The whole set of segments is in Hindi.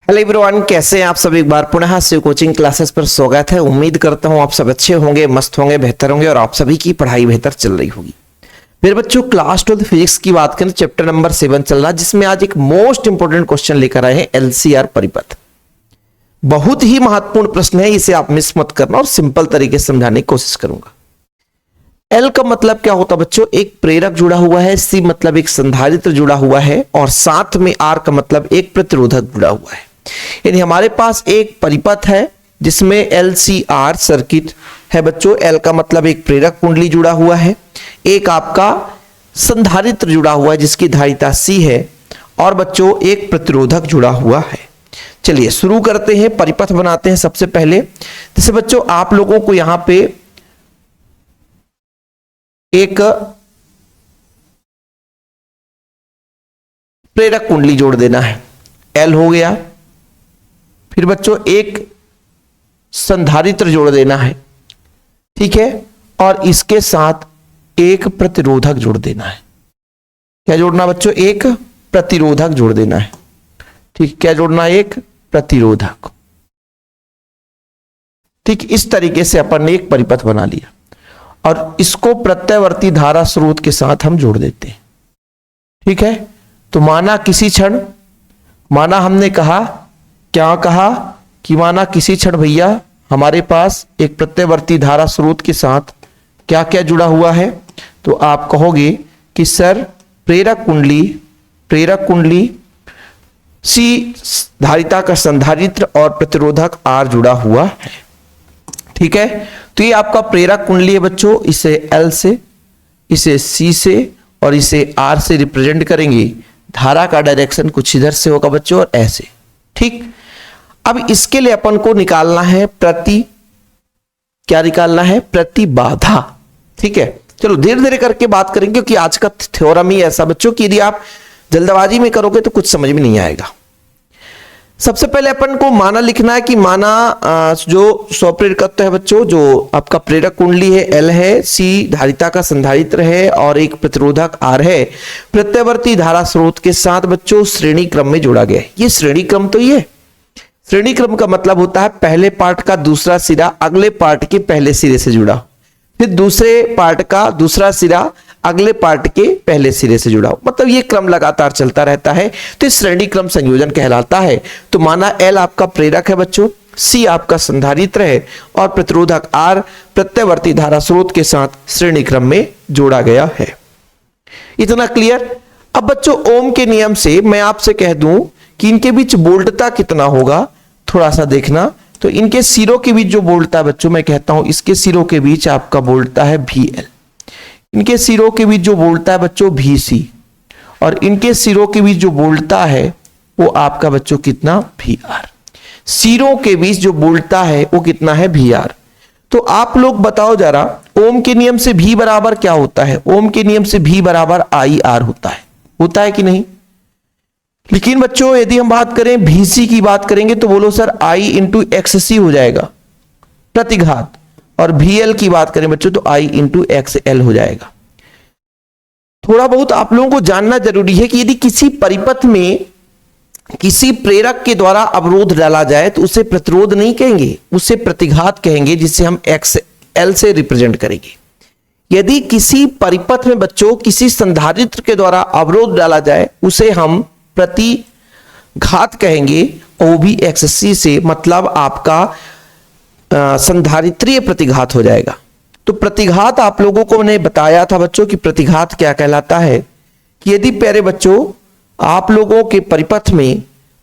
हेलो एवरीवन, कैसे हैं आप सब। एक बार पुनः शिव कोचिंग क्लासेस पर स्वागत है। उम्मीद करता हूं आप सब अच्छे होंगे, मस्त होंगे, बेहतर होंगे और आप सभी की पढ़ाई बेहतर चल रही होगी। फिर बच्चों क्लास 12 फिजिक्स की बात करें, चैप्टर नंबर 7 चल रहा है, जिसमें आज एक मोस्ट इंपोर्टेंट क्वेश्चन लेकर आए हैं, एलसीआर परिपथ। बहुत ही महत्वपूर्ण प्रश्न है, इसे आप मिस मत करना और सिंपल तरीके से समझाने की कोशिश करूंगा। एल का मतलब क्या होता है बच्चों, एक प्रेरक जुड़ा हुआ है, सी मतलब एक संधारित्र जुड़ा हुआ है और साथ में आर का मतलब एक प्रतिरोधक जुड़ा हुआ है। यानी हमारे पास एक परिपथ है जिसमें एलसीआर सर्किट है बच्चों। एल का मतलब एक प्रेरक कुंडली जुड़ा हुआ है, एक आपका संधारित्र जुड़ा हुआ है जिसकी धारिता सी है और बच्चों एक प्रतिरोधक जुड़ा हुआ है। चलिए शुरू करते हैं, परिपथ बनाते हैं। सबसे पहले जैसे बच्चों आप लोगों को यहां पे एक प्रेरक कुंडली जोड़ देना है, एल हो गया। फिर बच्चों एक संधारित्र जोड़ देना है, ठीक है, और इसके साथ एक प्रतिरोधक जोड़ देना है। क्या जोड़ना बच्चों, एक प्रतिरोधक जोड़ देना है, ठीक। क्या जोड़ना, एक प्रतिरोधक, ठीक। इस तरीके से अपन ने एक परिपथ बना लिया और इसको प्रत्यवर्ती धारा स्रोत के साथ हम जोड़ देते हैं, ठीक है। तो माना किसी क्षण, माना हमने कहा, क्या कहा कि माना किसी क्षण भैया हमारे पास एक प्रत्यवर्ती धारा स्रोत के साथ क्या क्या जुड़ा हुआ है, तो आप कहोगे कि सर प्रेरक कुंडली सी धारिता का संधारित्र और प्रतिरोधक आर जुड़ा हुआ है, ठीक है। तो ये आपका प्रेरक कुंडली है बच्चों, इसे एल से, इसे सी से और इसे आर से रिप्रेजेंट करेंगे। धारा का डायरेक्शन कुछ इधर से होगा बच्चों और ऐसे, ठीक। अब इसके लिए अपन को निकालना है क्या निकालना है, प्रतिबाधा, ठीक है। चलो धीरे धीरे करके बात करेंगे क्योंकि आज का थ्योरम ही ऐसा बच्चों कि यदि आप जल्दबाजी में करोगे तो कुछ समझ में नहीं आएगा। सबसे पहले अपन को माना लिखना है कि माना जो स्वप्रेरकत्व है बच्चों, जो आपका प्रेरक कुंडली है एल है, सी धारिता का संधारित्र है और एक प्रतिरोधक आर है, प्रत्यवर्ती धारा स्रोत के साथ बच्चों श्रेणी क्रम में जोड़ा गया है। ये श्रेणी क्रम तो ये श्रेणी क्रम का मतलब होता है पहले पार्ट का दूसरा सिरा अगले पार्ट के पहले सिरे से जुड़ा, फिर दूसरे पार्ट का दूसरा सिरा अगले पार्ट के पहले सिरे से जुड़ा हो, मतलब ये क्रम लगातार चलता रहता है, तो इस श्रेणी क्रम संयोजन कहलाता है। तो माना एल आपका प्रेरक है बच्चों, सी आपका संधारित्र है और प्रतिरोधक आर प्रत्यवर्ती धारा स्रोत के साथ श्रेणी क्रम में जोड़ा गया है। इतना क्लियर। अब बच्चों ओम के नियम से मैं आपसे कह दूं कि इनके बीच वोल्टता कितना होगा, थोड़ा सा देखना। तो इनके सिरों के बीच जो वोल्टता है बच्चों, मैं कहता हूं इसके सिरों के बीच आपका वोल्टता है VL, इनके सिरों के बीच जो वोल्टता है बच्चों VC और इनके सिरों के बीच जो वोल्टता है वो आपका बच्चों कितना VR। सिरों के बीच जो वोल्टता है वो कितना है VR। तो आप लोग बताओ जरा, ओम के नियम से V बराबर क्या होता है, ओम के नियम से V बराबर IR होता है कि नहीं। लेकिन बच्चों यदि हम बात करें VC की बात करेंगे तो बोलो सर I इंटू XC हो जाएगा प्रतिघात, और VL की बात करें बच्चों तो I इंटू XL हो जाएगा। थोड़ा बहुत आप लोगों को जानना जरूरी है कि यदि किसी परिपथ में किसी प्रेरक के द्वारा अवरोध डाला जाए तो उसे प्रतिरोध नहीं कहेंगे, उसे प्रतिघात कहेंगे, जिसे हम XL से रिप्रेजेंट करेंगे। यदि किसी परिपथ में बच्चों किसी संधारित्र के द्वारा अवरोध डाला जाए उसे हम प्रतिघात कहेंगे, वो भी XC से, मतलब आपका संधारित्रीय प्रतिघात हो जाएगा। तो प्रतिघात आप लोगों को मैंने बताया था बच्चों कि प्रतिघात क्या कहलाता है, कि यदि प्यारे बच्चों आप लोगों के परिपथ में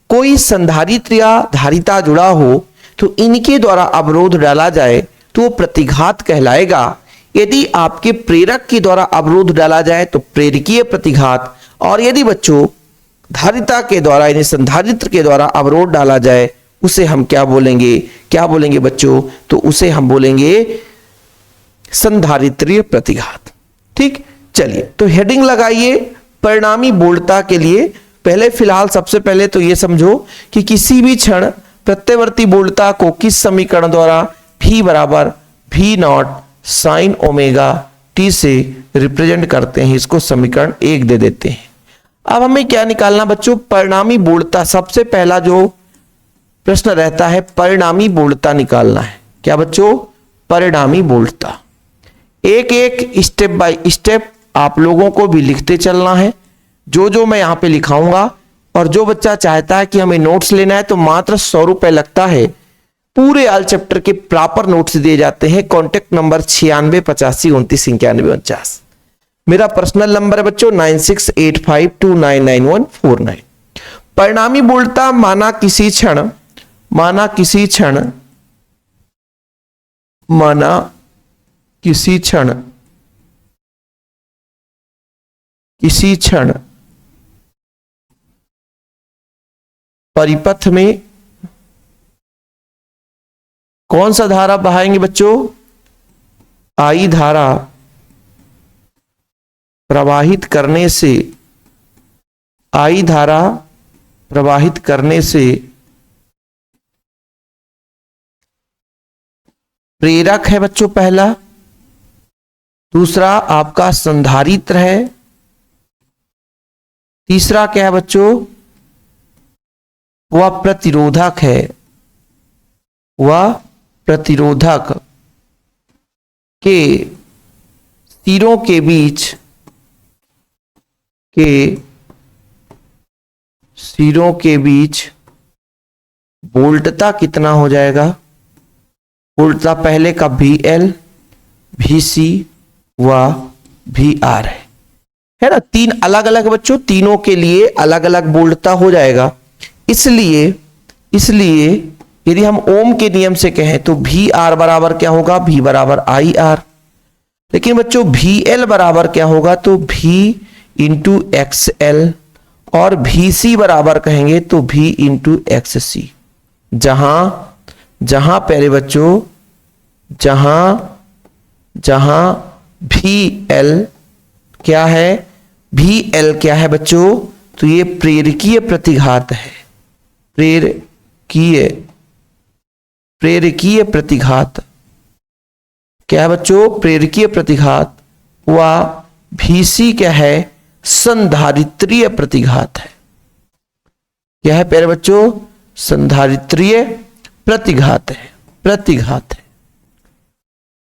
कोई संधारित्र या धारिता जुड़ा हो तो इनके द्वारा अवरोध डाला जाए तो वो प्रतिघात कहलाएगा। यदि आपके प्रेरक के द्वारा अवरोध डाला जाए तो प्रेरकीय प्रतिघात, और यदि बच्चों धारिता के द्वारा यानी संधारित्र के द्वारा अवरोध डाला जाए उसे हम क्या बोलेंगे बच्चों, तो उसे हम बोलेंगे संधारित्रीय प्रतिघात, ठीक। चलिए तो हेडिंग लगाइए परिणामी वोल्टता के लिए। पहले फिलहाल सबसे पहले तो ये समझो कि किसी भी क्षण प्रत्यवर्ती वोल्टता को किस समीकरण द्वारा V बराबर V0 साइन ओमेगा T से रिप्रेजेंट करते हैं, इसको समीकरण 1 दे देते हैं। अब हमें क्या निकालना बच्चों, परिणामी वोल्टता। सबसे पहला जो प्रश्न रहता है परिणामी बोल्टता निकालना है। क्या बच्चों? परिणामी बोल्टता। एक एक स्टेप बाय स्टेप आप लोगों को भी लिखते चलना है, जो जो मैं यहां पे लिखाऊंगा। और जो बच्चा चाहता है कि हमें नोट्स लेना है तो मात्र 100 रुपए लगता है। पूरे ऑल चैप्टर के प्रॉपर नोट्स दिए जाते हैं। Contact number 9685299149। मेरा पर्सनल नंबर है बच्चों 9685299149। परिणामी बोल्टता माना किसी क्षण परिपथ में कौन सा धारा बहाएंगे बच्चों? आई धारा प्रवाहित करने से प्रेरक है बच्चों पहला। दूसरा आपका संधारित्र है। तीसरा क्या है बच्चों? वह प्रतिरोधक है। वह प्रतिरोधक के सिरों के बीच वोल्टता कितना हो जाएगा? वोल्टता पहले का VL, VC व VR है ना। तीन अलग अलग बच्चों, तीनों के लिए अलग अलग वोल्टता हो जाएगा। इसलिए यदि हम ओम के नियम से कहें तो VR बराबर क्या होगा? V बराबर IR। लेकिन बच्चों VL बराबर क्या होगा? तो V इंटू XL। और VC बराबर कहेंगे तो V इंटू XC। जहां पहले बच्चों जहां VL क्या है? VL क्या है बच्चों? तो ये प्रेरकीय प्रतिघात है। प्रेरकीय प्रतिघात क्या है बच्चों? प्रेरकीय प्रतिघात। व VC क्या है? संधारित्रीय प्रतिघात है। क्या है प्यारे बच्चों? संधारित्रीय प्रतिघात है।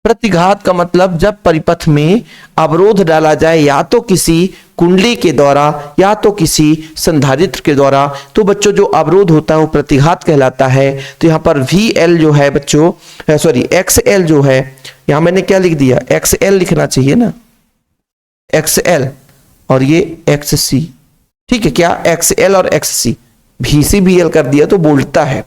प्रतिघात का मतलब जब परिपथ में अवरोध डाला जाए या तो किसी कुंडली के द्वारा या तो किसी संधारित्र के द्वारा, तो बच्चों जो अवरोध होता है वो प्रतिघात कहलाता है। तो यहां पर VL जो है बच्चों, सॉरी XL जो है, यहां मैंने क्या लिख दिया? XL लिखना चाहिए ना, XL और ये XC। ठीक है क्या? XL और XC, VC VL कर दिया तो बोलता है,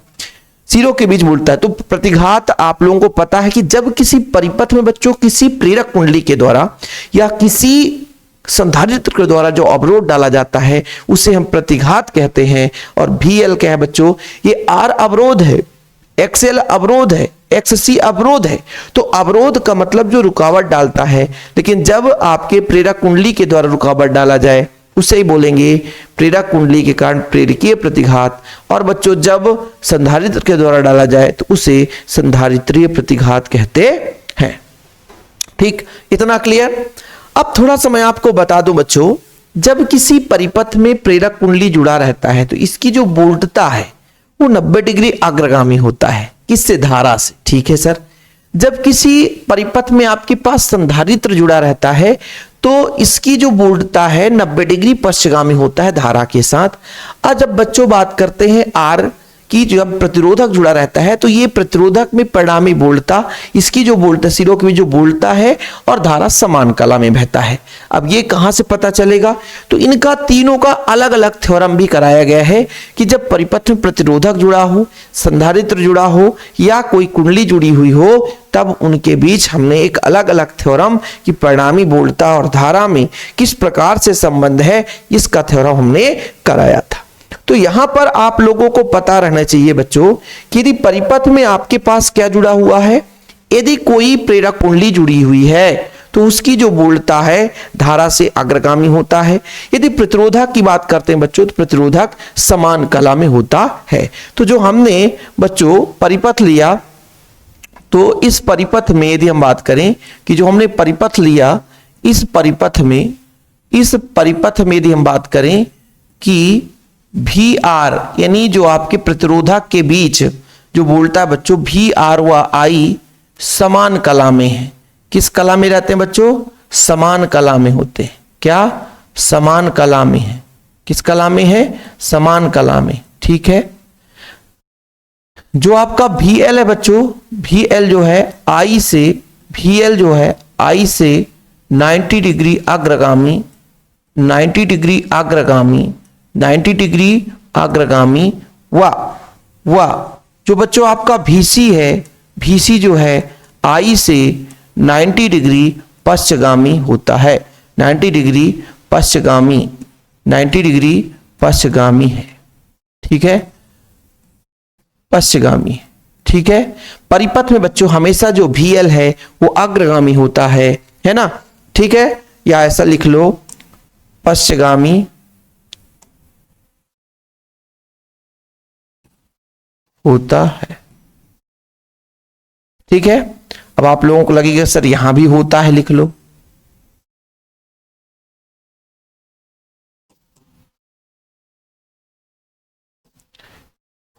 सिरों के बीच बोलता है। तो प्रतिघात आप लोगों को पता है कि जब किसी परिपथ में बच्चों किसी प्रेरक कुंडली के द्वारा या किसी संधारित्र के द्वारा जो अवरोध डाला जाता है उसे हम प्रतिघात कहते हैं। और VL क्या है बच्चों? ये R अवरोध है, XL अवरोध है, XC अवरोध है। तो अवरोध का मतलब जो रुकावट डालता है। लेकिन जब आपके प्रेरक कुंडली के द्वारा रुकावट डाला जाए उसे ही बोलेंगे प्रेरक कुंडली के कारण प्रेरकीय प्रतिघात। और बच्चों जब संधारित्र के द्वारा डाला जाए तो उसे संधारित्रीय प्रतिघात कहते हैं। ठीक, इतना क्लियर? अब थोड़ा सा मैं आपको बता दूं बच्चों, जब किसी परिपथ में प्रेरक कुंडली जुड़ा रहता है तो इसकी जो वोल्टता है वो 90 डिग्री अग्रगामी होता है। किससे? धारा से। ठीक है सर। जब किसी परिपथ में आपके पास संधारित्र जुड़ा रहता है तो इसकी जो वोल्टता है 90 डिग्री पश्चगामी होता है धारा के साथ। आज जब बच्चों बात करते हैं R की, जब प्रतिरोधक जुड़ा रहता है तो ये प्रतिरोधक में परिणामी वोल्टता, इसकी जो वोल्टता, सिरों की जो वोल्टता है और धारा समान कला में बहता है। अब ये कहां से पता चलेगा? तो इनका तीनों का अलग अलग थ्योरम भी कराया गया है कि जब परिपथ में प्रतिरोधक जुड़ा हो, संधारित्र जुड़ा हो या कोई कुंडली जुड़ी हुई हो, तब उनके बीच हमने एक अलग अलग थ्योरम कि परिणामी वोल्टता और धारा में किस प्रकार से संबंध है, इसका थ्योरम हमने कराया था। तो यहां पर आप लोगों को पता रहना चाहिए बच्चों कि यदि परिपथ में आपके पास क्या जुड़ा हुआ है, यदि कोई प्रेरक कुंडली जुड़ी हुई है तो उसकी जो वोल्टता है धारा से अग्रगामी होता है। यदि प्रतिरोधक की बात करते हैं बच्चों तो प्रतिरोधक समान कला में होता है। तो जो हमने बच्चों परिपथ लिया, तो इस परिपथ में यदि हम बात करें कि जो हमने परिपथ लिया, इस परिपथ में यदि हम बात करें कि वी आर यानी जो आपके प्रतिरोधक के बीच जो बोलता है बच्चों वी आर व आई समान कला में है। किस कला में रहते हैं बच्चों? समान कला में होते हैं। क्या? समान कला में है। किस कला में है? समान कला में। ठीक है। जो आपका VL है बच्चों, VL जो है आई से, VL जो है आई से 90 डिग्री अग्रगामी, 90 डिग्री अग्रगामी, 90 डिग्री अग्रगामी व जो बच्चों आपका VC है, VC जो है आई से 90 डिग्री पश्चगामी होता है। 90 डिग्री पश्चगामी, 90 डिग्री पश्चगामी है। ठीक है, पश्चगामी। ठीक है। परिपथ में बच्चों हमेशा जो VL है वो अग्रगामी होता है ना। ठीक है, या ऐसा लिख लो पश्चगामी होता है। ठीक है। अब आप लोगों को लगेगा सर यहां भी होता है, लिख लो।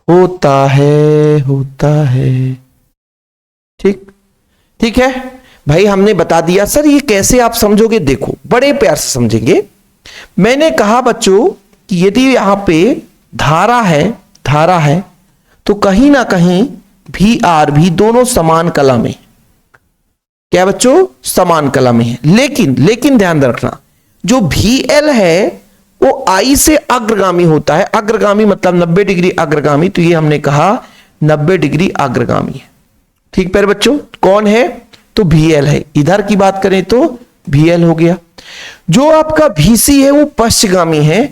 होता है, होता है। ठीक, ठीक है भाई, हमने बता दिया। सर ये कैसे आप समझोगे? देखो बड़े प्यार से समझेंगे। मैंने कहा बच्चों कि यदि यहां पे धारा है, धारा है तो कहीं ना कहीं भी आर भी दोनों समान कला में। क्या बच्चों? समान कला में है। लेकिन ध्यान रखना जो VL है वो आई से अग्रगामी होता है। अग्रगामी मतलब 90 डिग्री अग्रगामी, तो ये हमने कहा 90 डिग्री अग्रगामी है। ठीक प्यारे बच्चों, कौन है? तो VL है। इधर की बात करें तो VL हो गया। जो आपका VC है वो पश्चगामी है।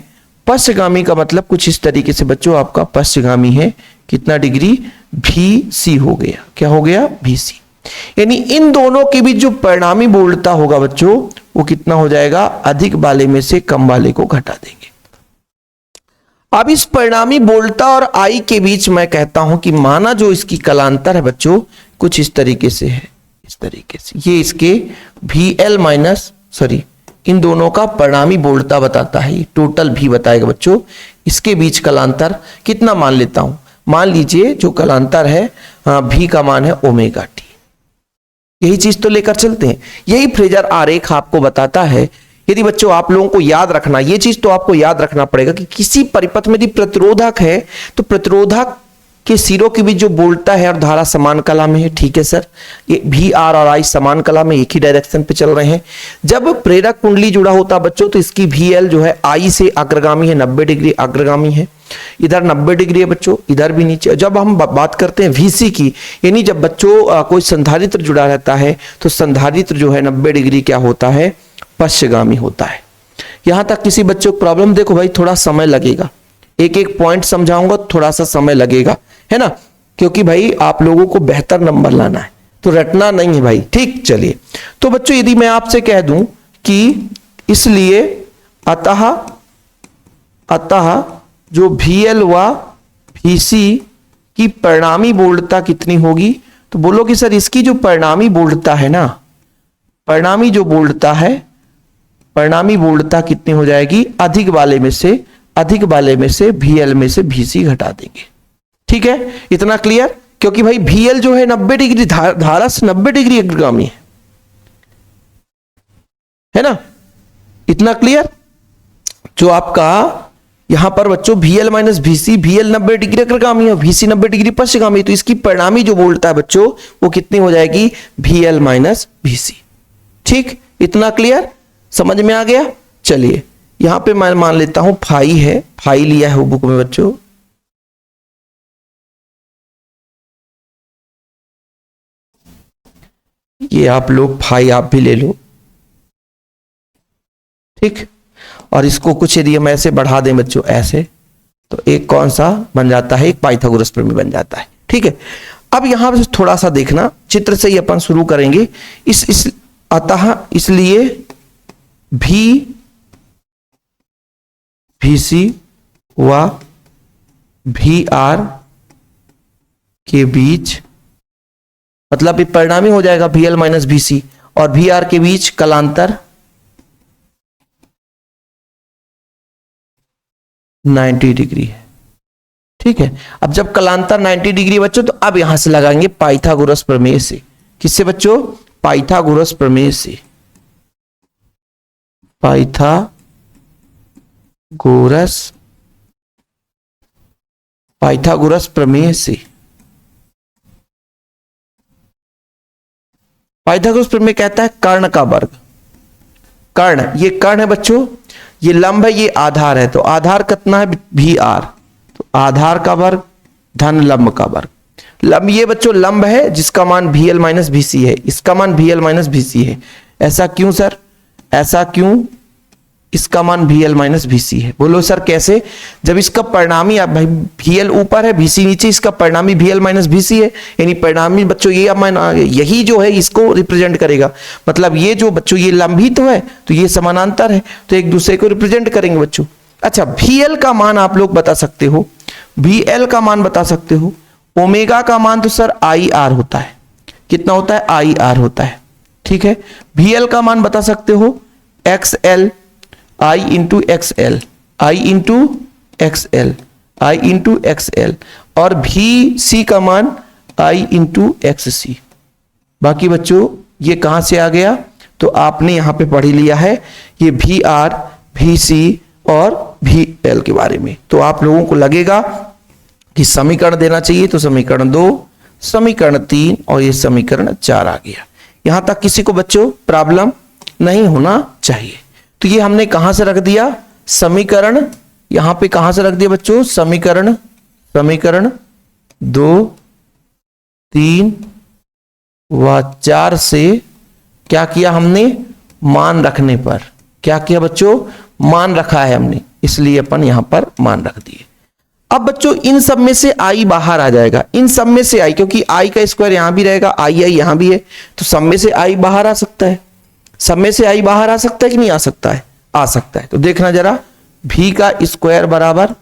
पश्चगामी का मतलब कुछ इस तरीके से बच्चों आपका पश्चगामी है। कितना डिग्री? VC हो गया। क्या हो गया? VC। यानी इन दोनों के बीच जो परिणामी बोलता होगा बच्चों वो कितना हो जाएगा? अधिक वाले में से कम वाले को घटा देंगे। अब इस परिणामी बोलता और आई के बीच मैं कहता हूं कि माना जो इसकी कलांतर है बच्चों कुछ इस तरीके से है, इस तरीके से। ये इसके VL माइनस सॉरी इन दोनों का परिणामी बोलता बताता है। ये टोटल भी बताएगा बच्चों। इसके बीच कलांतर कितना मान लेता हूं? मान लीजिए जो कलांतर है भी का मान है ओमेगा टी। यही चीज तो लेकर चलते हैं। यही फ्रेजर आरेख आपको बताता है। यदि बच्चों आप लोगों को याद रखना, ये चीज तो आपको याद रखना पड़ेगा कि किसी परिपथ में यदि प्रतिरोधक है तो प्रतिरोधक के सिरों के बीच जो बोलता है और धारा समान कला में है। ठीक है सर, ये VR और I समान कला में एक ही डायरेक्शन पे चल रहे हैं। जब प्रेरक कुंडली जुड़ा होता है बच्चों तो इसकी VL जो है I से अग्रगामी है, 90 डिग्री अग्रगामी है। इधर 90 डिग्री है बच्चों, इधर भी नीचे। जब हम बात करते हैं VC की, यानी जब बच्चों कोई संधारित्र जुड़ा रहता है तो संधारित्र जो है 90 डिग्री क्या होता है? पश्चगामी होता है। यहां तक किसी बच्चों को प्रॉब्लम? देखो भाई थोड़ा समय लगेगा, एक एक पॉइंट समझाऊंगा, थोड़ा सा समय लगेगा, है ना, क्योंकि भाई आप लोगों को बेहतर नंबर लाना है तो रटना नहीं है भाई। ठीक, चलिए। तो बच्चों यदि मैं आपसे कह दूं कि इसलिए अतः जो VL व VC की परिणामी बोल्टता कितनी होगी? तो बोलो कि सर इसकी जो परिणामी बोल्टता है ना, परिणामी जो बोल्टता है, परिणामी बोल्टता कितनी हो जाएगी? अधिक वाले में से VL में से VC घटा देंगे। ठीक है, इतना क्लियर? क्योंकि भाई VL जो है 90 डिग्री धारा से 90 डिग्री अग्रगामी है ना। इतना क्लियर? जो आपका यहां पर बच्चों VL minus VC, VL 90 degree अग्रगामी है, VC 90 डिग्री पश्चगामी, तो इसकी परिणामी जो बोलता है बच्चों वो कितनी हो जाएगी? VL minus VC। ठीक, इतना क्लियर? समझ में आ गया? चलिए यहां पे मैं मान लेता हूं फाई है, फाई लिया है बुक में बच्चों। ये आप लोग फाई आप भी ले लो। ठीक, और इसको कुछ यदि हम ऐसे बढ़ा दें बच्चों ऐसे, तो एक कौन सा बन जाता है? एक पाइथागोरस प्रमेय बन जाता है। ठीक है, अब यहां पर थोड़ा सा देखना, चित्र से ही अपन शुरू करेंगे। अतः इसलिए VC व VR के बीच मतलब ये परिणामी हो जाएगा VL माइनस VC, और VR के बीच कलांतर 90 डिग्री है। ठीक है, अब जब कलांतर 90 डिग्री बच्चों, तो अब यहां से लगाएंगे पाइथागोरस प्रमेय से। किससे बच्चों? पाइथागोरस प्रमेय से। पाइथागोरस प्रमेय से। पाइथागोरस प्रमेय कहता है कर्ण का वर्ग। कर्ण, ये कर्ण है बच्चों, ये लंब है, ये आधार है, तो आधार कितना है? भी आर, तो आधार का वर्ग धन लंब का वर्ग। लंब, ये बच्चों लंब है जिसका मान VL माइनस VC है, इसका मान VL माइनस VC है। ऐसा क्यों सर? ऐसा क्यों? इसका मान VL माइनस VC है। बोलो सर कैसे? जब इसका परिणामी, आप भाई VL ऊपर है VC नीचे, इसका परिणामी VL माइनस VC है, यानी परिणामी बच्चों ये मान यही जो है इसको रिप्रेजेंट करेगा। मतलब ये जो बच्चों ये लंब ही तो है, तो ये समानांतर है, तो एक दूसरे को रिप्रेजेंट करेंगे बच्चों। अच्छा, VL का मान आप लोग बता सकते हो, VL का मान बता सकते हो। ओमेगा का मान तो सर IR होता है। कितना होता है? IR होता है। ठीक है, VL का मान बता सकते हो XL, I into XL, I into XL, I into XL, और VC का मान I इंटू XC। बाकी बच्चों ये कहां से आ गया? तो आपने यहां पे पढ़ लिया है ये VR, VC और VL के बारे में। तो आप लोगों को लगेगा कि समीकरण देना चाहिए, तो समीकरण 2, समीकरण 3 और ये समीकरण 4 आ गया। यहां तक किसी को बच्चों प्रॉब्लम नहीं होना चाहिए। तो ये हमने कहां से रख दिया? समीकरण, यहां पे कहां से रख दिया बच्चों? समीकरण 2, 3 व 4 से क्या किया हमने? मान रखने पर क्या किया बच्चों? मान रखा है हमने, इसलिए अपन यहां पर मान रख दिए। अब बच्चों इन सब में से I बाहर आ जाएगा, इन सब में से I, क्योंकि I का स्क्वायर यहां भी रहेगा, I यहां भी है, तो सब में से I बाहर आ सकता है। सब में से I बाहर आ सकता है कि नहीं आ सकता है? आ सकता है। तो देखना जरा, V का स्क्वायर बराबर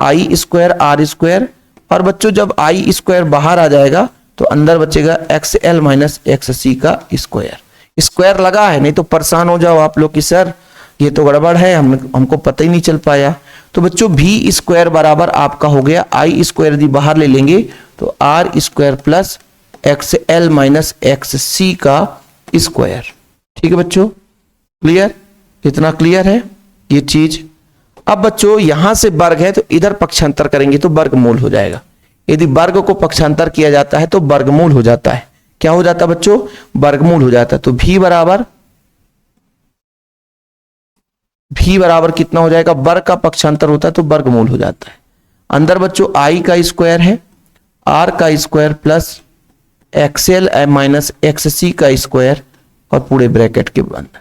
I स्क्वायर R स्क्वायर, और बच्चों जब I स्क्वायर बाहर आ जाएगा तो अंदर बचेगा XL माइनस XC का स्क्वायर। स्क्वायर लगा है, नहीं तो परेशान हो जाओ आप लोग कि सर ये तो गड़बड़ है, हमको पता ही नहीं चल पाया। तो बच्चों V स्क्वायर बराबर आपका हो गया I स्क्वायर यदि बाहर ले लेंगे तो R square plus XL minus XC का स्क्वायर। ठीक है बच्चों, क्लियर? इतना क्लियर है ये चीज। अब बच्चों यहां से वर्ग है तो इधर पक्षांतर करेंगे तो वर्गमूल हो जाएगा। यदि वर्ग को पक्षांतर किया जाता है तो वर्गमूल हो जाता है। क्या हो जाता है बच्चों? वर्गमूल हो जाता है। तो V बराबर कितना हो जाएगा? वर्ग का पक्षांतर होता है तो वर्गमूल हो जाता है। अंदर बच्चों I का स्क्वायर है, R का square plus XL minus XC का स्क्वायर और पूरे ब्रैकेट के अंदर।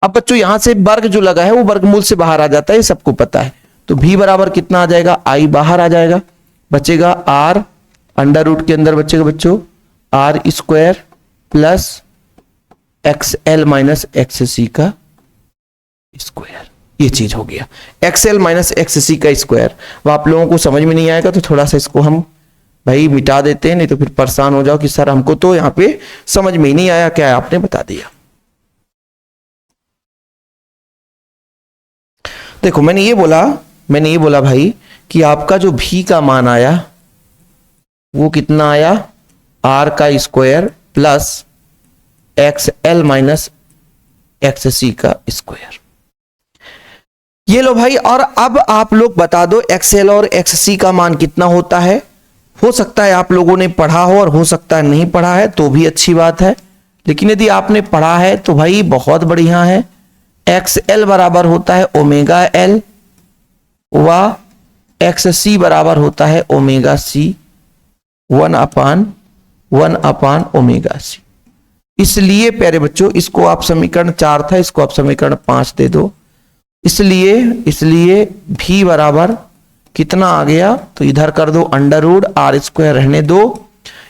अब बच्चों यहां से वर्ग जो लगा है वो वर्गमूल से बाहर आ जाता है, ये सबको पता है। तो V बराबर कितना आ जाएगा? I बाहर आ जाएगा, बचेगा R, अंडर रूट के अंदर बचेगा बच्चों R square plus XL minus XC का स्क्वायर। ये चीज हो गया XL माइनस XC का स्क्वायर। वो आप लोगों को समझ में नहीं आएगा तो थोड़ा सा इसको हम भाई मिटा देते हैं, नहीं तो फिर परेशान हो जाओ कि सर हमको तो यहाँ पे समझ में ही नहीं आया, क्या है आपने बता दिया। देखो मैंने ये बोला भाई कि आपका जो V का मान आया वो कितना आया? R का square plus XL minus XC का स्क्वायर। ये लो भाई, और अब आप लोग बता दो XL और XC का मान कितना होता है। हो सकता है आप लोगों ने पढ़ा हो और हो सकता है नहीं पढ़ा है, तो भी अच्छी बात है, लेकिन यदि आपने पढ़ा है तो भाई बहुत बढ़िया है। XL बराबर होता है ओमेगा L व XC बराबर होता है omega C, 1 upon omega C। इसलिए प्यारे बच्चों इसको आप समीकरण 4 था, इसको आप समीकरण 5 दे दो। इसलिए V बराबर कितना आ गया? तो इधर कर दो अंडर रूट, R स्क्वायर रहने दो।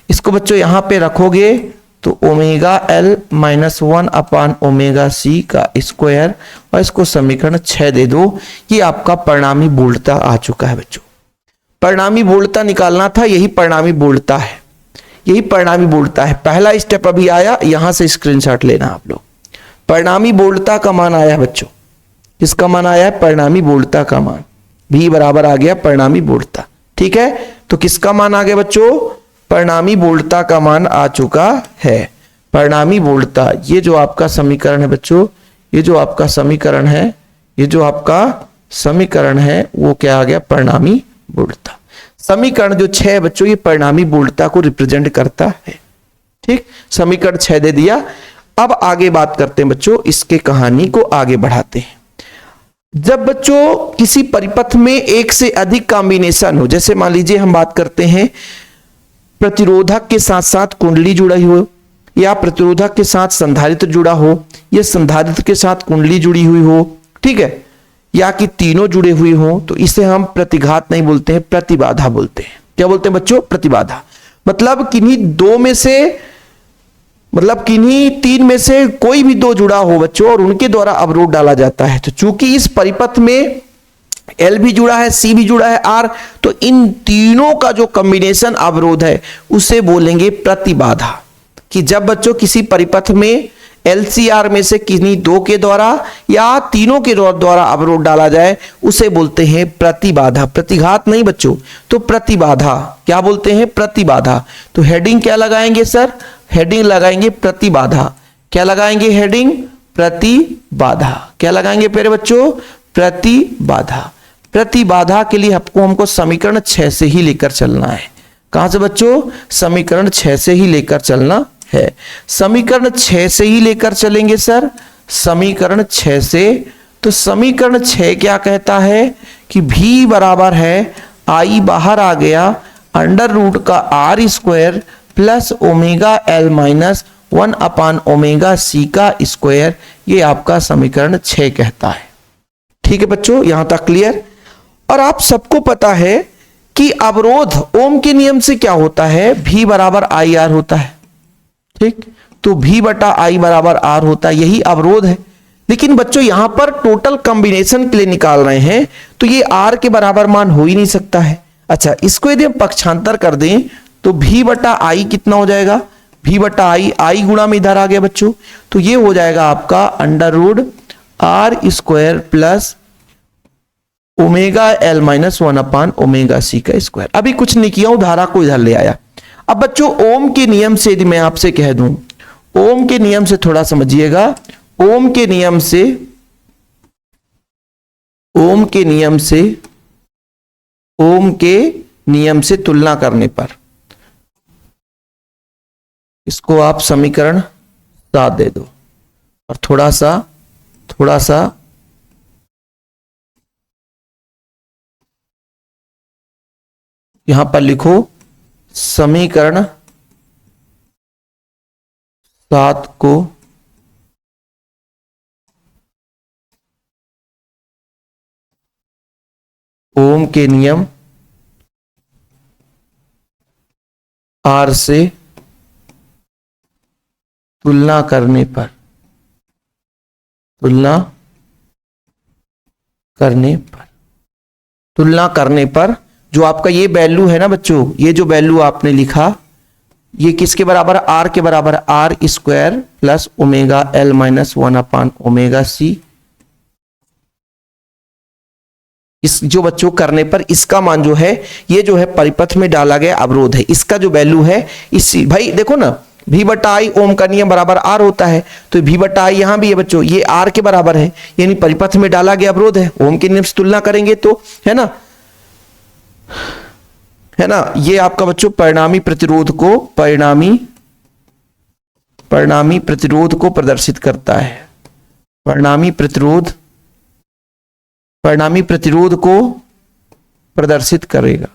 इसको बच्चों यहां पे रखोगे तो omega L minus 1 upon omega C का स्क्वायर, और इसको समीकरण 6 दे दो। ये आपका परिणामी बोल्टता आ चुका है बच्चों। परिणामी बोल्टता निकालना था, यही परिणामी बोल्टता है, यही परिणामी बोल्टता है। पहला स्टेप अभी आया, यहां से स्क्रीनशॉट लेना आप लोग। परिणामी बोल्टता का मान आया बच्चों, किसका मान आया है? परिणामी बोल्टता का मान। भी बराबर आ गया परिणामी बोल्टता। ठीक है, तो किसका मान आ गया बच्चों? परिणामी बोल्टता का मान आ चुका है। परिणामी बोल्टता, ये जो आपका समीकरण है बच्चों, ये जो आपका समीकरण है, ये जो आपका समीकरण है वो क्या आ गया? परिणामी बोल्टता। समीकरण जो 6 है बच्चों, ये परिणामी बोल्टता को रिप्रेजेंट करता है। ठीक, समीकरण 6 दे दिया। अब आगे बात करते हैं बच्चों, इसके कहानी को आगे बढ़ाते हैं। जब बच्चों किसी परिपथ में एक से अधिक कॉम्बिनेशन हो, जैसे मान लीजिए हम बात करते हैं प्रतिरोधक के साथ साथ कुंडली जुड़ी हो, या प्रतिरोधक के साथ संधारित्र जुड़ा हो, या संधारित्र के साथ कुंडली जुड़ी हुई हो, ठीक है, या कि तीनों जुड़े हुए हो, तो इसे हम प्रतिघात नहीं बोलते हैं, प्रतिबाधा बोलते हैं। क्या बोलते हैं बच्चों? प्रतिबाधा। मतलब किन्हीं दो में से, मतलब किन्हीं तीन में से कोई भी दो जुड़ा हो बच्चों और उनके द्वारा अवरोध डाला जाता है। तो चूंकि इस परिपथ में L भी जुड़ा है, C भी जुड़ा है, R, तो इन तीनों का जो कॉम्बिनेशन अवरोध है उसे बोलेंगे प्रतिबाधा। कि जब बच्चों किसी परिपथ में LCR में से किन्हीं दो के द्वारा या तीनों के द्वारा अवरोध डाला जाए उसे बोलते हैं प्रतिबाधा। प्रतिघात नहीं बच्चों, तो प्रतिबाधा। क्या बोलते हैं? प्रतिबाधा। तो हेडिंग क्या लगाएंगे सर? हेडिंग लगाएंगे प्रतिबाधा। क्या लगाएंगे हेडिंग? प्रतिबाधा। क्या लगाएंगे प्यारे बच्चों? प्रतिबाधा। प्रतिबाधा के लिए हमको समीकरण 6 से ही लेकर चलना है। कहां से बच्चों? समीकरण 6 से ही लेकर चलना है। समीकरण 6 से ही लेकर चलेंगे सर, समीकरण 6 से। तो समीकरण 6 क्या कहता है कि V बराबर है, I बाहर आ गया, अंडर रूट का R square plus omega L minus 1 upon omega C का स्क्वायर। ये आपका समीकरण 6 कहता है। ठीक है बच्चों, यहां तक क्लियर? और आप सबको पता है कि अवरोध ओम के नियम से क्या होता है? V बराबर IR होता है। ठीक, तो V बटा I बराबर R होता है, यही अवरोध है। लेकिन बच्चों यहां पर टोटल कॉम्बिनेशन के लिए निकाल रहे हैं, तो ये R के बराबर मान हो ही नहीं सकता है। अच्छा, इसको यदि हम पक्षांतर कर दें तो V बटा I कितना हो जाएगा? V बटा I गुणा में इधर आ गया बच्चों, तो ये हो जाएगा आपका under root R square plus omega L minus 1 upon omega C का स्क्वायर। अभी कुछ नहीं किया हूं, धारा को इधर ले आया। अब बच्चों ओम के नियम से यदि मैं आपसे कह दूं, ओम के नियम से थोड़ा समझिएगा, ओम के नियम से, ओम के नियम से, ओम के नियम से तुलना करने पर, इसको आप समीकरण 7 दे दो और थोड़ा सा यहां पर लिखो समीकरण 7 को ओम के नियम R से तुलना करने पर, तुलना करने पर जो आपका ये वैल्यू है ना बच्चों, ये जो वैल्यू आपने लिखा, ये किसके बराबर? R के बराबर, R square plus omega L minus 1 upon omega C। इस जो बच्चों करने पर इसका मान जो है, ये जो है परिपथ में डाला गया अवरोध है, इसका जो वैल्यू है, इसी भाई देखो ना, V बटा I ओम का नियम बराबर R होता है, तो V बटा I यहां भी है बच्चों, ये R के बराबर है, यानी परिपथ में डाला गया अवरोध है। ओम के नियम से तुलना करेंगे तो, है ना, ये आपका बच्चों परिणामी प्रतिरोध को प्रदर्शित करता है। परिणामी प्रतिरोध को प्रदर्शित करेगा।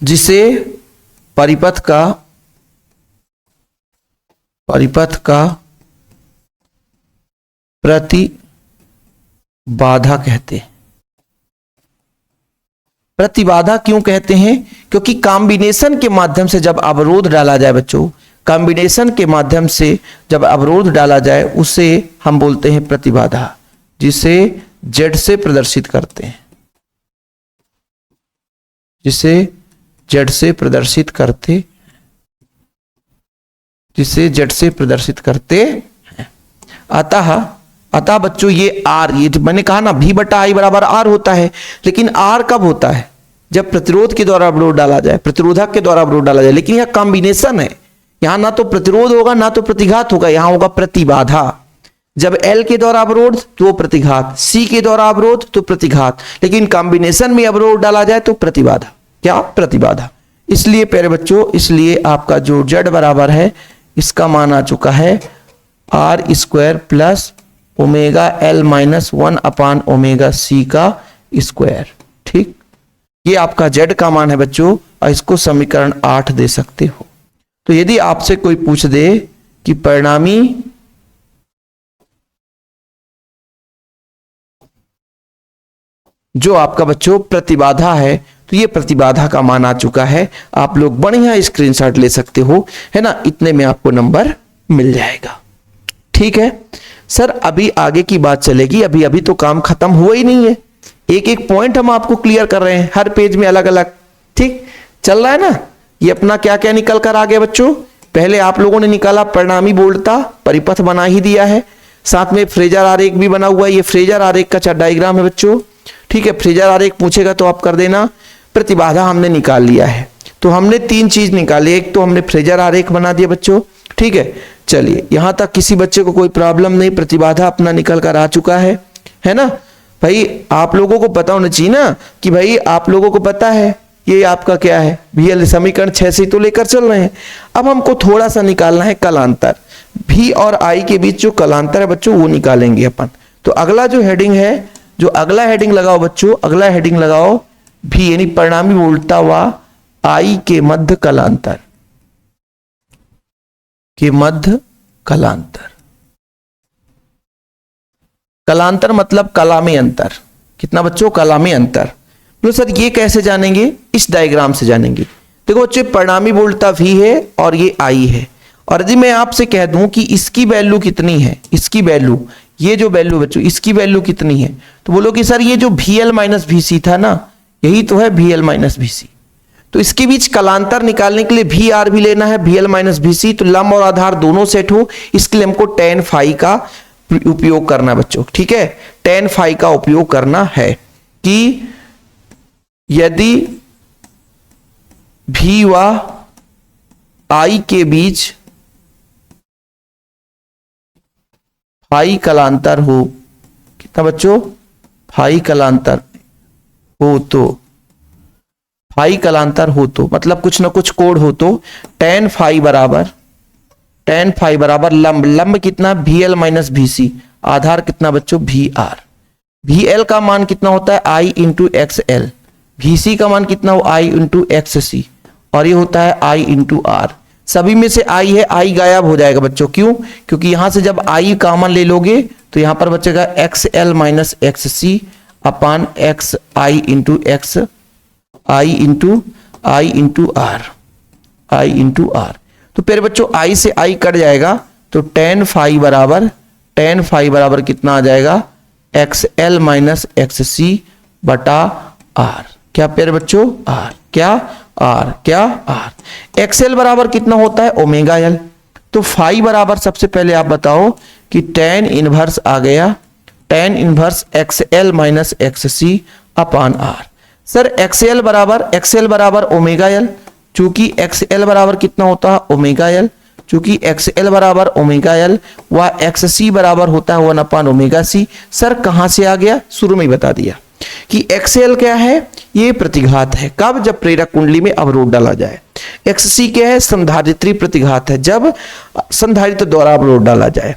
जिसे परिपथ का प्रतिबाधा कहते हैं। प्रतिबाधा क्यों कहते हैं? क्योंकि कॉम्बिनेशन के माध्यम से जब अवरोध डाला जाए बच्चों, कॉम्बिनेशन के माध्यम से जब अवरोध डाला जाए उसे हम बोलते हैं प्रतिबाधा, जिसे Z से प्रदर्शित करते हैं, जिसे Z से प्रदर्शित करते। जिसे जेड से प्रदर्शित करते हैं। अतः बच्चों ये आर, ये मैंने कहा ना भी बटा आई बराबर आर होता है, लेकिन आर कब होता है? जब प्रतिरोध के द्वारा अवरोध डाला जाए, प्रतिरोधक के द्वारा अवरोध डाला जाए। लेकिन यह कॉम्बिनेशन है, यहां ना तो प्रतिरोध होगा ना तो प्रतिघात होगा, यहां होगा प्रतिबाधा। जब L के द्वारा अवरोध तो प्रतिघात, C के द्वारा अवरोध तो प्रतिघात, लेकिन कॉम्बिनेशन में अवरोध डाला जाए तो प्रतिबाधा। क्या? प्रतिबाधा। इसलिए प्यारे बच्चों, इसलिए आपका जो Z बराबर है इसका मान आ चुका है R square plus omega L minus 1 upon omega C का स्क्वायर। ठीक, ये आपका Z का मान है बच्चों, और इसको समीकरण 8 दे सकते हो। तो यदि आपसे कोई पूछ दे कि परिणामी जो आपका बच्चों प्रतिबाधा है, तो ये प्रतिबाधा का मान आ चुका है। आप लोग बढ़िया स्क्रीनशॉट ले सकते हो, है ना, इतने में आपको नंबर मिल जाएगा। ठीक है सर, अभी आगे की बात चलेगी, अभी तो काम खत्म हुआ ही नहीं है, एक एक पॉइंट हम आपको क्लियर कर रहे हैं, हर पेज में अलग अलग। ठीक चल रहा है ना। ये अपना क्या क्या निकल कर आ गया बच्चों? पहले आप लोगों ने निकाला परिणामी बोल्टता, परिपथ बना ही दिया है, साथ में फ्रेजर आरेख भी बना हुआ है। ये फ्रेजर आरेख का चार्ट डायग्राम है बच्चों। ठीक है, फ्रेजर आरेख पूछेगा तो आप कर देना। प्रतिबाधा हमने निकाल लिया है, तो हमने 3 चीज निकाली। एक तो हमने फ्रेजर आरेख बना दिया बच्चों। ठीक है, चलिए यहां तक किसी बच्चे को कोई प्रॉब्लम नहीं, प्रतिबाधा अपना निकल कर आ चुका है ना भाई। आप लोगों को पता होना चाहिए ना कि भाई आप लोगों को पता है ये आपका क्या है, VL समीकरण 6 से तो लेकर चल रहे हैं। अब हमको थोड़ा सा निकालना है कलांतर, V और I के बीच जो कलांतर है बच्चों वो निकालेंगे अपन। तो अगला जो हेडिंग है, जो अगला हेडिंग लगाओ बच्चों, अगला हेडिंग लगाओ V यानी परिणामी बोल्टता व I के मध्य कलांतर, के मध्य कलांतर। कलांतर मतलब कला में अंतर। कितना बच्चों? कला में अंतर। तो सर ये कैसे जानेंगे? इस डायग्राम से जानेंगे। देखो बच्चों, परिणामी बोल्टता V है और ये I है, और यदि मैं आपसे कह दूं कि इसकी वैल्यू कितनी है, इसकी वैल्यू, ये जो वैल्यू बच्चों इसकी वैल्यू कितनी है, तो बोलो कि सर ये जो VL माइनस VC था ना, यही तो है VL माइनस VC। तो इसके बीच कलांतर निकालने के लिए VR भी लेना है, VL माइनस VC। तो लंब और आधार दोनों सेट हो, इसके लिए हमको tan फाई का उपयोग करना है बच्चों। ठीक है, tan फाई का उपयोग करना है कि यदि V व I के बीच फाई कलांतर हो, कितना बच्चों? फाई कलांतर हो तो, फाई कलांतर हो तो मतलब कुछ ना कुछ कोण हो तो tan फाई बराबर लंब, लंब कितना? VL माइनस VC, आधार कितना बच्चों? VR। VL का मान कितना होता है? I into XL। VC का मान कितना हो? I इंटू XC, और ये होता है I इंटू R। सभी में से I है, I गायब हो जाएगा बच्चों। क्यों? क्योंकि यहां से जब I कॉमन ले लोगे तो यहां पर बचेगा XL minus XC upon XI into X, I into R। तो फिर बच्चों I से I कट जाएगा, तो tan फाई बराबर कितना आ जाएगा? XL माइनस XC बटा R। क्या पेड़ बच्चों? R। क्या? R। क्या? R। XL बराबर कितना होता है? Omega L। तो फाई बराबर सबसे पहले आप बताओ कि tan इनवर्स आ गया, tan inverse XL minus XC अपान R। सर XL बराबर ओमेगा L, चूंकि XL बराबर कितना होता है? Omega L। चूंकि XL बराबर ओमेगा L व XC बराबर होता है 1 अपान ओमेगा C। सर कहां से आ गया? शुरू में ही बता दिया कि XL क्या है? ये प्रतिघात है। कब? जब प्रेरक कुंडली में अवरोध डाला जाए। XC क्या है? संधारित्री प्रतिघात है, जब संधारित्र द्वारा अवरोध डाला जाए।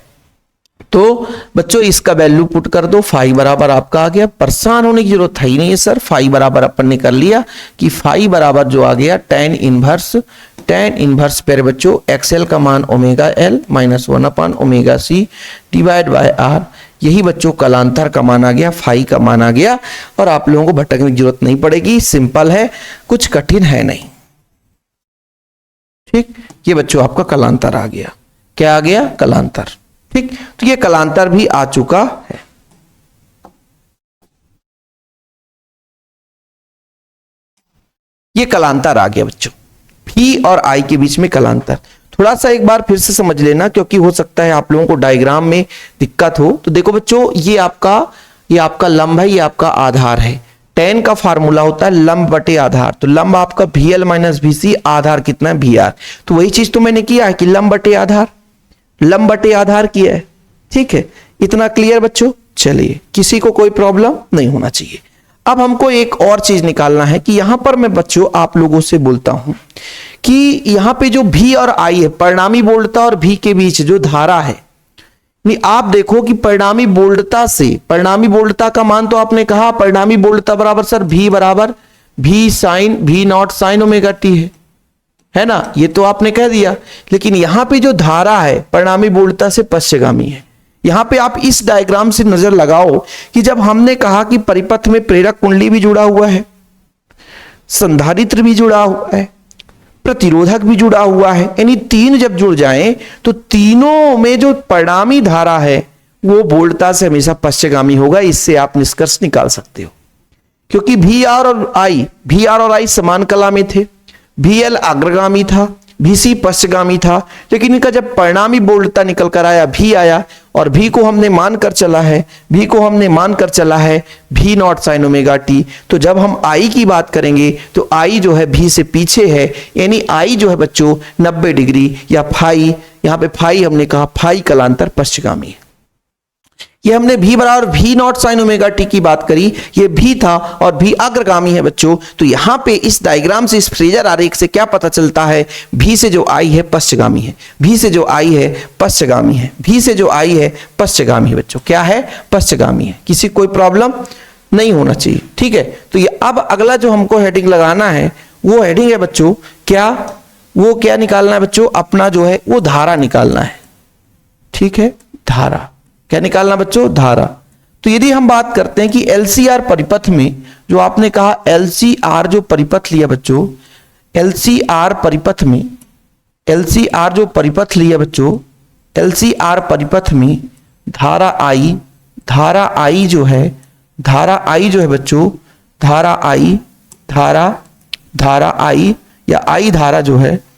तो बच्चों इसका वैल्यू पुट कर दो, फाई बराबर आपका आ गया। परेशान होने की जरूरत है ही नहीं है सर, फाई बराबर अपन ने कर लिया कि फाई बराबर जो आ गया tan इनवर्स पर बच्चों XL का मान omega L minus 1 upon omega C divide by R। यही बच्चों कलांतर का मान आ गया, फाई का मान आ गया, और आप लोगों को भटकने की जरूरत नहीं पड़ेगी, सिंपल है, कुछ कठिन है नहीं। ठीक, ये बच्चों आपका कलांतर आ गया। क्या आ गया? कलांतर। ठीक, तो ये कलांतर भी आ चुका है। ये कलांतर आ गया बच्चों, V और I के बीच में कलांतर। थोड़ा सा एक बार फिर से समझ लेना, क्योंकि हो सकता है आप लोगों को डायग्राम में दिक्कत हो। तो देखो बच्चों, ये आपका लंब है, ये आपका आधार है। tan का फार्मूला होता है लंब बटे आधार। तो लंब आपका VL माइनस VC, आधार कितना है VR। तो वही चीज तो मैंने किया है कि लंब बटे आधार किया है। ठीक है, इतना क्लियर बच्चों। चलिए, किसी को कोई प्रॉब्लम नहीं होना चाहिए। अब हमको एक और चीज निकालना है कि यहां पर मैं बच्चों आप लोगों से बोलता हूं कि यहां पे जो V और I है, परिणामी बोल्टता और V के बीच जो धारा है, नहीं आप देखो कि परिणामी बोल्टता का मान तो आपने कहा परिणामी बोल्टता बराबर सर V बराबर V not sine omega t है ना, ये तो आपने कह दिया। लेकिन यहां पे जो धारा है परिणामी बोल्टता से पश्चगामी है। यहां पे आप इस डायग्राम से नजर लगाओ कि जब हमने कहा कि परिपथ में प्रेरक कुंडली भी जुड़ा हुआ है, संधारित्र भी जुड़ा हुआ है, प्रतिरोधक भी जुड़ा हुआ है, यानी तीन जब जुड़ जाएं तो तीनों में जो परिणामी धारा है वो बोल्टता से हमेशा पश्चगामी होगा। इससे आप निष्कर्ष निकाल सकते हो, क्योंकि वी आर और आई समान कला में थे। VL अग्रगामी था, VC पश्चगामी था, लेकिन इनका जब परिणामी बोल्टता निकल कर आया, V आया, और V को हमने मानकर चला है V not sine omega t। तो जब हम I की बात करेंगे तो I जो है V से पीछे है, यानी I जो है बच्चों 90 डिग्री या फाई, यहां पे फाई हमने कहा फाई कलांतर पश्चगामी है। ये हमने V बराबर V not sine omega t की बात करी, ये V था और V अग्रगामी है बच्चों। तो यहां पे इस डायग्राम से, इस फ्रेजर आरेख से क्या पता चलता है, V से जो I है पश्चगामी है, V से जो I है पश्चगामी है, V से जो I है पश्चगामी है बच्चों। क्या है? पश्चगामी है। किसी कोई प्रॉब्लम नहीं होना चाहिए। ठीक है, तो ये अब अगला जो हमको हेडिंग लगाना है वो हेडिंग है बच्चों क्या निकालना है बच्चों, अपना जो है वो धारा निकालना है। ठीक है, धारा क्या निकालना बच्चों? धारा। तो यदि हम बात करते हैं कि LCR परिपथ में, जो आपने कहा LCR जो परिपथ लिया बच्चों, LCR जो परिपथ लिया बच्चों, LCR परिपथ में धारा I जो है बच्चों, धारा I या I धारा जो है,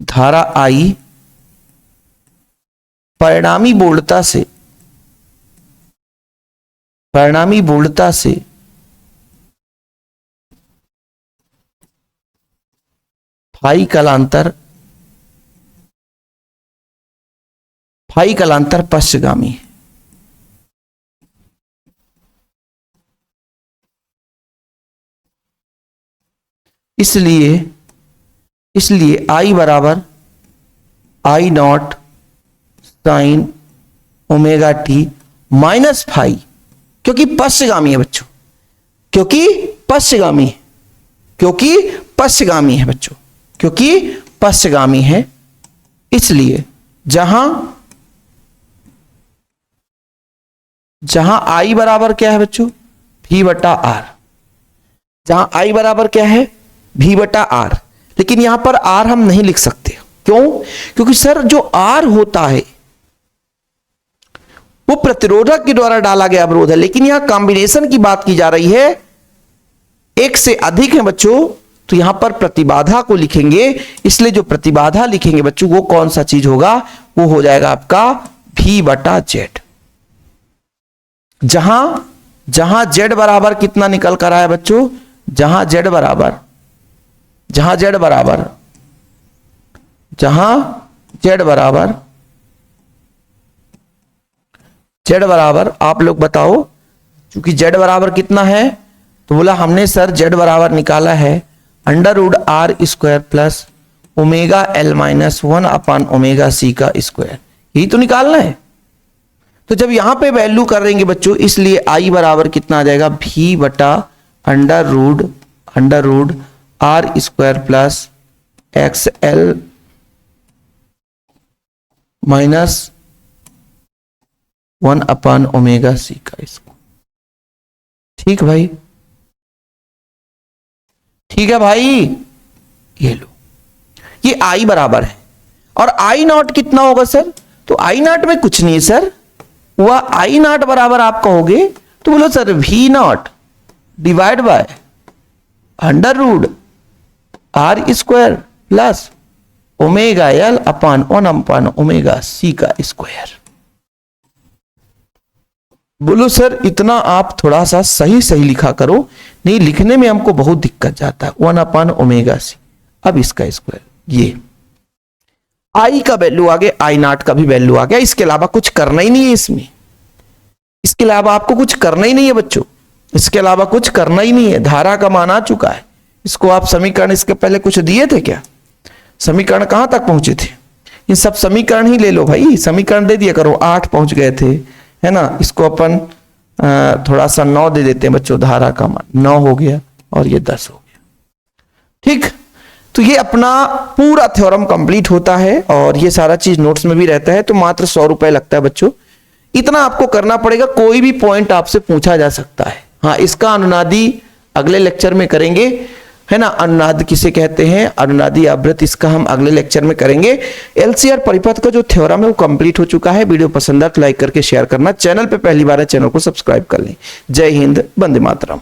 धारा I परिणामी बोल्टता से फाई कलांतर पश्चगामी है। इसलिए I बराबर I not sine omega t minus phi, क्योंकि पश्चगामी है बच्चों, क्योंकि पश्चगामी है। इसलिए जहां I बराबर क्या है बच्चों? V बटा R। जहां I बराबर क्या है? V बटा R। लेकिन यहां पर R हम नहीं लिख सकते। क्यों? क्योंकि सर जो R होता है वो प्रतिरोधक के द्वारा डाला गया अवरोध है, लेकिन यहां कॉम्बिनेशन की बात की जा रही है, एक से अधिक है बच्चों, तो यहां पर प्रतिबाधा को लिखेंगे। इसलिए जो प्रतिबाधा लिखेंगे बच्चों वो कौन सा चीज होगा? वो हो जाएगा आपका V बटा Z। जहां Z बराबर कितना निकल कर आया बच्चों? जहां Z बराबर आप लोग बताओ, क्योंकि Z बराबर कितना है, तो बोला हमने सर Z बराबर निकाला है √R² plus omega L minus 1 upon omega C का स्क्वायर। यही तो निकालना है। तो जब यहां पे वैल्यू करेंगे बच्चों, इसलिए I बराबर कितना आ जाएगा? V बटा √R² plus XL minus 1 upon omega C का स्क्वायर। ठीक भाई, ठीक है भाई, ये लो, ये I बराबर है। और I नॉट कितना होगा सर? तो आई नॉट में कुछ नहीं है सर, वह आई नॉट बराबर आप कहोगे तो बोलो sir we not divide by under root R square plus omega L upon 1 omega C का स्क्वायर। बोलो सर इतना आप थोड़ा सा सही सही लिखा करो, नहीं लिखने में हमको बहुत दिक्कत जाता है। 1 ओमेगा सी, अब इसका स्क्वायर, ये आई का वैल्यू आ गया, आई नॉट का भी वैल्यू आ गया। इसके अलावा कुछ करना ही नहीं है इसमें, इसके अलावा आपको कुछ करना ही नहीं है बच्चों, इसके अलावा कुछ करना ही नहीं है। धारा का मान आ चुका है। इसको आप समीकरण इसके पहले कुछ दिए थे क्या? समीकरण कहां तक पहुंचे थे? इन सब समीकरण ही ले लो भाई, समीकरण दे दिया करो। 8 पहुंच गए थे, है ना। इसको अपन थोड़ा सा 9 दे देते हैं बच्चों, धारा का मान 9 हो गया और ये 10 हो गया। ठीक, तो ये अपना पूरा थ्योरम कंप्लीट होता है और ये सारा चीज नोट्स में भी रहता है। तो मात्र 100 रुपए लगता है बच्चों, इतना आपको करना पड़ेगा। कोई भी पॉइंट आपसे पूछा जा सकता है। हाँ, इसका अनुनादी अगले लेक्चर में करेंगे, है ना। अनुनाद किसे कहते हैं, अनुनादी आवृत्त, इसका हम अगले लेक्चर में करेंगे। एलसीआर परिपथ का जो थ्योरम है वो कंप्लीट हो चुका है। वीडियो पसंद आए तो लाइक करके शेयर करना, चैनल पे पहली बार है चैनल को सब्सक्राइब कर लें। जय हिंद, वंदे मातरम।